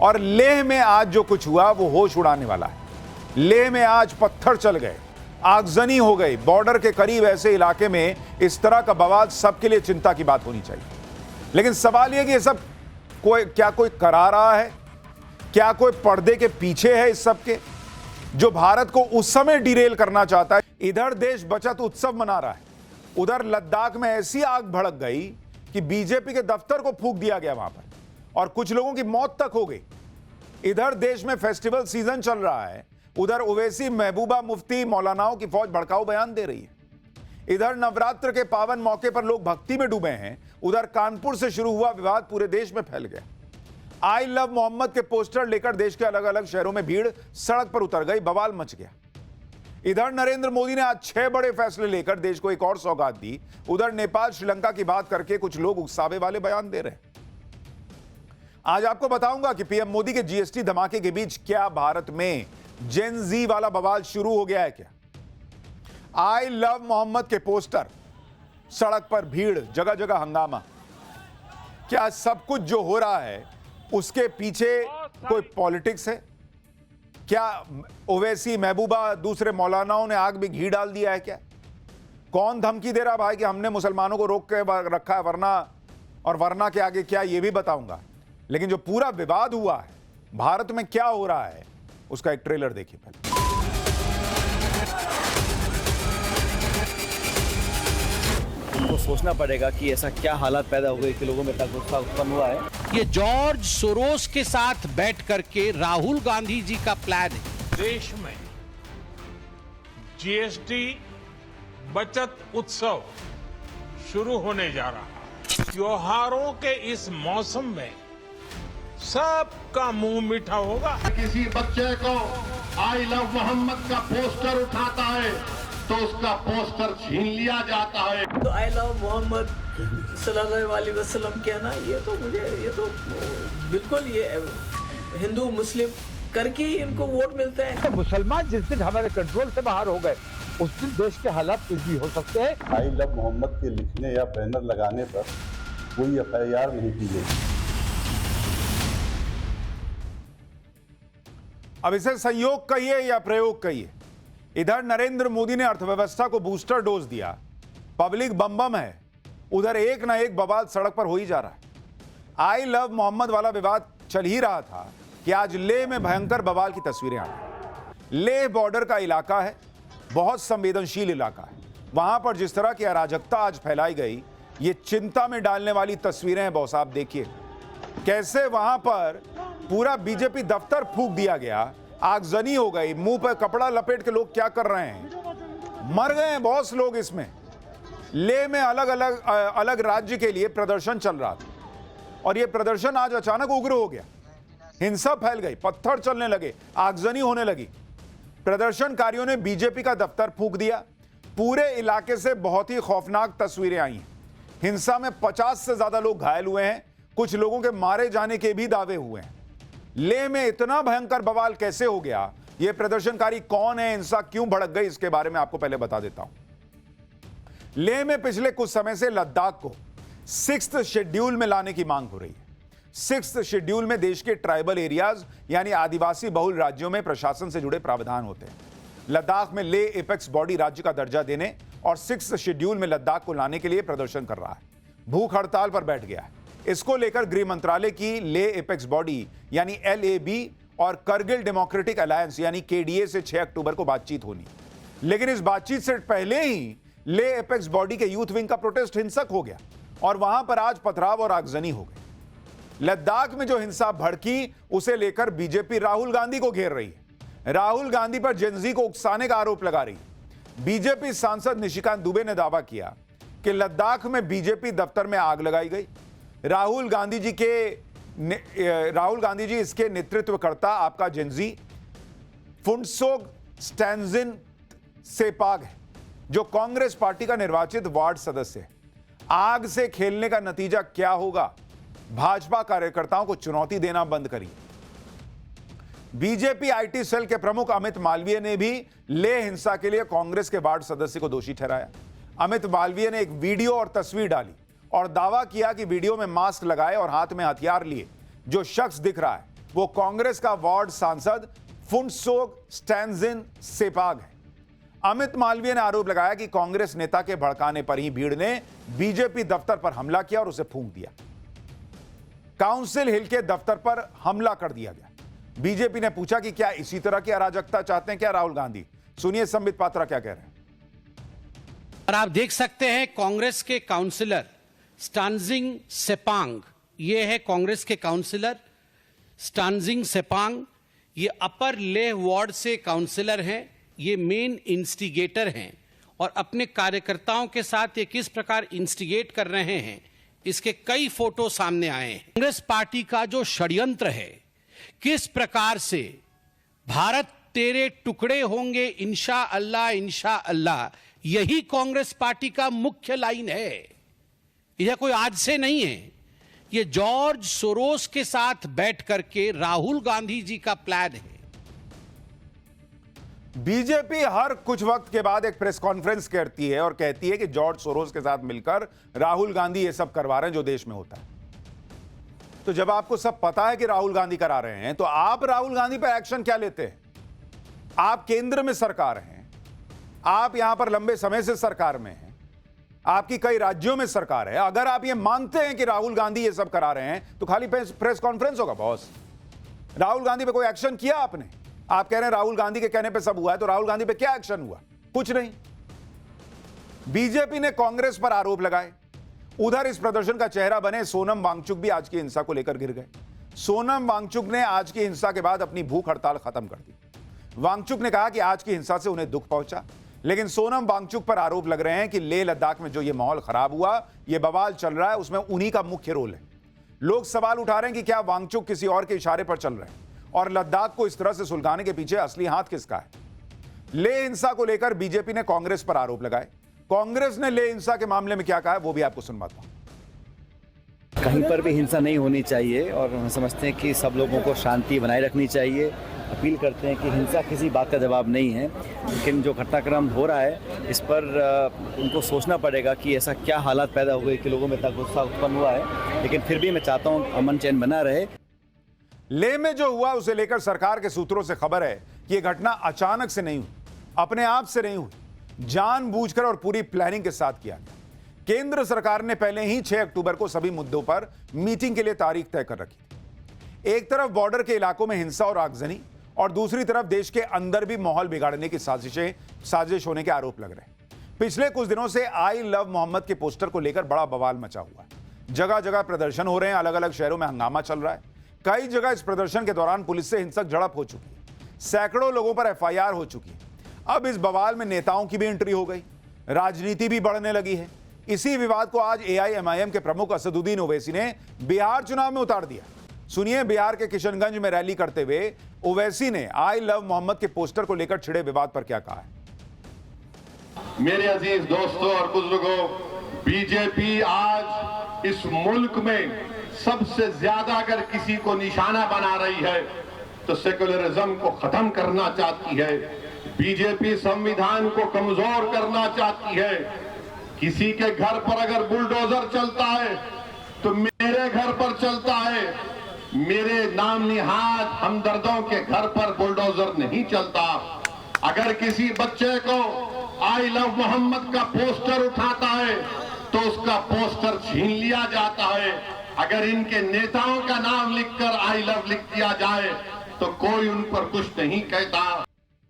और लेह में आज जो कुछ हुआ वो होश उड़ाने वाला है। लेह में आज पत्थर चल गए, आगजनी हो गई। बॉर्डर के करीब ऐसे इलाके में इस तरह का बवाल सबके लिए चिंता की बात होनी चाहिए। लेकिन सवाल यह कि ये सब कोई करा रहा है? क्या कोई पर्दे के पीछे है इस सब के, जो भारत को उस समय डिरेल करना चाहता है? इधर देश बचत उत्सव मना रहा है, उधर लद्दाख में ऐसी आग भड़क गई कि बीजेपी के दफ्तर को फूंक दिया गया वहां पर और कुछ लोगों की मौत तक हो गई। इधर देश में फेस्टिवल सीजन चल रहा है, उधर ओवैसी महबूबा मुफ्ती मौलानाओं की फौज भड़काऊ बयान दे रही है। इधर नवरात्र के पावन मौके पर लोग भक्ति में डूबे हैं, उधर कानपुर से शुरू हुआ विवाद पूरे देश में फैल गया। आई लव मोहम्मद के पोस्टर लेकर देश के अलग अलग शहरों में भीड़ सड़क पर उतर गई, बवाल मच गया। इधर नरेंद्र मोदी ने आज 6 बड़े फैसले लेकर देश को एक और सौगात दी। उधर नेपाल श्रीलंका की बात करके कुछ लोग उकसावे वाले बयान दे रहे हैं। आज आपको बताऊंगा कि पीएम मोदी के जीएसटी धमाके के बीच क्या भारत में जेन जी वाला बवाल शुरू हो गया है क्या? आई लव मोहम्मद के पोस्टर, सड़क पर भीड़, जगह जगह हंगामा। क्या सब कुछ जो हो रहा है उसके पीछे कोई पॉलिटिक्स है? क्या ओवैसी महबूबा दूसरे मौलानाओं ने आग में घी डाल दिया है क्या? कौन धमकी दे रहा भाई कि हमने मुसलमानों को रोक के रखा है, वरना के आगे क्या, ये भी बताऊंगा। लेकिन जो पूरा विवाद हुआ है, भारत में क्या हो रहा है, उसका एक ट्रेलर देखिए पहले। तो सोचना पड़ेगा कि ऐसा क्या हालात पैदा हो गए कि लोगों में इतना गुस्सा उत्पन्न हुआ है। ये जॉर्ज सोरोस के साथ बैठ करके राहुल गांधी जी का प्लान है। देश में जीएसटी बचत उत्सव शुरू होने जा रहा है। त्योहारों के इस मौसम में सबका मुंह मीठा होगा। किसी बच्चे को आई लव मोहम्मद का पोस्टर उठाता है तो उसका पोस्टर छीन लिया जाता है। तो आई लव मोहम्मद सल्लल्लाहु अलैहि वसल्लम कहना, ये तो बिल्कुल ये हिंदू मुस्लिम करके ही इनको वोट मिलते हैं। तो मुसलमान जिस दिन हमारे कंट्रोल से बाहर हो गए उस दिन देश के हालात कुछ भी हो सकते हैं। आई लव मोहम्मद के लिखने या बैनर लगाने पर कोई एफआईआर नहीं की गई। अब इसे संयोग कहिए या प्रयोग कहिए, इधर नरेंद्र मोदी ने अर्थव्यवस्था को बूस्टर डोज दिया, पब्लिक बम बम है, उधर एक ना एक बवाल सड़क पर हो ही जा रहा है। आई लव मोहम्मद वाला विवाद चल ही रहा था कि आज लेह में भयंकर बवाल की तस्वीरें आ गई। लेह बॉर्डर का इलाका है, बहुत संवेदनशील इलाका है। वहां पर जिस तरह की अराजकता आज फैलाई गई, ये चिंता में डालने वाली तस्वीरें हैं। बॉस आप देखिए कैसे वहां पर पूरा बीजेपी दफ्तर फूंक दिया गया, आगजनी हो गई, मुंह पर कपड़ा लपेट के लोग क्या कर रहे हैं, मर गए हैं बॉस लोग इसमें। लेह में अलग राज्य के लिए प्रदर्शन चल रहा था और यह प्रदर्शन आज अचानक उग्र हो गया, हिंसा फैल गई, पत्थर चलने लगे, आगजनी होने लगी। प्रदर्शनकारियों ने बीजेपी का दफ्तर फूंक दिया। पूरे इलाके से बहुत ही खौफनाक तस्वीरें आई हैं। हिंसा में 50 से ज्यादा लोग घायल हुए हैं, कुछ लोगों के मारे जाने के भी दावे हुए हैं। लेह में इतना भयंकर बवाल कैसे हो गया, यह प्रदर्शनकारी कौन है, हिंसा क्यों भड़क गई, इसके बारे में आपको पहले बता देता हूं। लेह में पिछले कुछ समय से लद्दाख को 6th शेड्यूल में लाने की मांग हो रही है। 6th शेड्यूल में देश के ट्राइबल एरियाज यानी आदिवासी बहुल राज्यों में प्रशासन से जुड़े प्रावधान होते हैं। लद्दाख में लेह एपेक्स बॉडी राज्य का दर्जा देने और 6th शेड्यूल में लद्दाख को लाने के लिए प्रदर्शन कर रहा है, भूख हड़ताल पर बैठ गया है। इसको लेकर गृह मंत्रालय की लेह एपेक्स बॉडी यानी LAB और करगिल डेमोक्रेटिक अलायंस यानी KDA से 6 अक्टूबर को बातचीत होनी। लेकिन इस बातचीत से पहले ही लेह एपेक्स बॉडी के यूथ विंग का प्रोटेस्ट हिंसक हो गया और वहां पर आज पथराव और आगजनी हो गई। लद्दाख में जो हिंसा भड़की उसे लेकर बीजेपी राहुल गांधी को घेर रही है। राहुल गांधी पर जेनजी को उकसाने का आरोप लगा रही है। बीजेपी सांसद निशिकांत दुबे ने दावा किया कि लद्दाख में बीजेपी दफ्तर में आग लगाई गई। राहुल गांधी जी इसके नेतृत्वकर्ता आपका जेनजी फुंडसोक स्टैंजिन सेपाग है, जो कांग्रेस पार्टी का निर्वाचित वार्ड सदस्य है। आग से खेलने का नतीजा क्या होगा, भाजपा कार्यकर्ताओं को चुनौती देना बंद करिए। बीजेपी IT सेल के प्रमुख अमित मालवीय ने भी लेह हिंसा के लिए कांग्रेस के वार्ड सदस्य को दोषी ठहराया। अमित मालवीय ने एक वीडियो और तस्वीर डाली और दावा किया कि वीडियो में मास्क लगाए और हाथ में हथियार लिए जो शख्स दिख रहा है वो कांग्रेस का वार्ड सांसद फुनसोक स्टैंजिन सेपाग है। अमित मालवीय ने आरोप लगाया कि कांग्रेस नेता के भड़काने पर ही भीड़ ने बीजेपी दफ्तर पर हमला किया और उसे फूंक दिया। काउंसिल हिल के दफ्तर पर हमला कर दिया गया। बीजेपी ने पूछा कि क्या इसी तरह की अराजकता चाहते हैं क्या राहुल गांधी? सुनिए संबित पात्रा क्या कह रहे हैं। और आप देख सकते हैं कांग्रेस के काउंसिलर स्टानजिंग सेपांग, ये है कांग्रेस के काउंसिलर स्टानजिंग सेपांग। ये अपर लेह वार्ड से काउंसिलर हैं, ये मेन इंस्टिगेटर हैं और अपने कार्यकर्ताओं के साथ ये किस प्रकार इंस्टिगेट कर रहे हैं इसके कई फोटो सामने आए हैं। कांग्रेस पार्टी का जो षड्यंत्र है, किस प्रकार से भारत तेरे टुकड़े होंगे इंशा अल्लाह, यही कांग्रेस पार्टी का मुख्य लाइन है। यह कोई आज से नहीं है, यह जॉर्ज सोरोस के साथ बैठ करके राहुल गांधी जी का प्लान है। बीजेपी हर कुछ वक्त के बाद एक प्रेस कॉन्फ्रेंस करती है और कहती है कि जॉर्ज सोरोस के साथ मिलकर राहुल गांधी ये सब करवा रहे हैं जो देश में होता है। तो जब आपको सब पता है कि राहुल गांधी करा रहे हैं तो आप राहुल गांधी पर एक्शन क्या लेते हैं? आप केंद्र में सरकार हैं, आप यहां पर लंबे समय से सरकार में हैं, आपकी कई राज्यों में सरकार है। अगर आप ये मानते हैं कि राहुल गांधी ये सब करा रहे हैं तो खाली प्रेस कॉन्फ्रेंस होगा बॉस। राहुल गांधी पे कोई एक्शन किया आपने? आप कह रहे हैं राहुल गांधी के कहने पे सब हुआ है, तो राहुल गांधी पे क्या एक्शन हुआ? कुछ नहीं। बीजेपी ने कांग्रेस पर आरोप लगाए। उधर इस प्रदर्शन का चेहरा बने सोनम वांगचुक भी आज की हिंसा को लेकर गिर गए। सोनम वांगचुक ने आज की हिंसा के बाद अपनी भूख हड़ताल खत्म कर दी। वांगचुक ने कहा कि आज की हिंसा से उन्हें दुख पहुंचा, लेकिन सोनम वांगचुक पर आरोप लग रहे हैं कि लेह लद्दाख में जो ये माहौल खराब हुआ, ये बवाल चल रहा है, उसमें उन्हीं का मुख्य रोल है। लोग सवाल उठा रहे हैं कि क्या वांगचुक किसी और के इशारे पर चल रहे हैं और लद्दाख को इस तरह से सुलगाने के पीछे असली हाथ किसका है? लेह हिंसा को लेकर बीजेपी ने कांग्रेस पर आरोप लगाए। कांग्रेस ने लेह हिंसा के मामले में क्या कहा है वो भी आपको सुनवाता हूं। कहीं पर भी हिंसा नहीं होनी चाहिए और हम समझते हैं कि सब लोगों को शांति बनाए रखनी चाहिए। अपील करते हैं कि हिंसा किसी बात का जवाब नहीं है, लेकिन जो घटनाक्रम हो रहा है इस पर उनको सोचना पड़ेगा कि ऐसा क्या हालात पैदा हुए कि लोगों में इतना गुस्सा उत्पन्न हुआ है। लेकिन फिर भी मैं चाहता हूँ अमन चैन बना रहे। लेह में जो हुआ उसे लेकर सरकार के सूत्रों से खबर है कि यह घटना अचानक से नहीं हुई, अपने आप से नहीं हुई, जानबूझकर और पूरी प्लानिंग के साथ किया गया। केंद्र सरकार ने पहले ही 6 अक्टूबर को सभी मुद्दों पर मीटिंग के लिए तारीख तय कर रखी थी। एक तरफ बॉर्डर के इलाकों में हिंसा और आगजनी और दूसरी तरफ देश के अंदर भी माहौल बिगाड़ने की साजिश होने के आरोप लग रहे हैं। पिछले कुछ दिनों से आई लव मोहम्मद के पोस्टर को लेकर बड़ा बवाल मचा हुआ है। जगह जगह प्रदर्शन हो रहे हैं, अलग अलग शहरों में हंगामा चल रहा है। कई जगह इस प्रदर्शन के दौरान पुलिस से हिंसक झड़प हो चुकी है, सैकड़ों लोगों पर FIR हो चुकी है। अब इस बवाल में नेताओं की भी एंट्री हो गई, राजनीति भी बढ़ने लगी है। इसी विवाद को आज AIMIM के प्रमुख असदुद्दीन ओवैसी ने बिहार चुनाव में उतार दिया। सुनिए बिहार के किशनगंज में रैली करते हुए ओवैसी ने आई लव मोहम्मद के पोस्टर को लेकर छिड़े विवाद पर क्या कहा है। मेरे अजीज दोस्तों और बुजुर्गों, बीजेपी आज इस मुल्क में सबसे ज्यादा अगर किसी को निशाना बना रही है तो सेकुलरिज्म को खत्म करना चाहती है। बीजेपी संविधान को कमजोर करना चाहती है। किसी के घर पर अगर बुलडोजर चलता है तो मेरे घर पर चलता है, मेरे नाम निहाद हमदर्दों के घर पर बुलडोजर नहीं चलता। अगर किसी बच्चे को आई लव मोहम्मद का पोस्टर उठाता है तो उसका पोस्टर छीन लिया जाता है। अगर इनके नेताओं का नाम लिखकर आई लव लिख दिया जाए तो कोई उन पर कुछ नहीं कहता।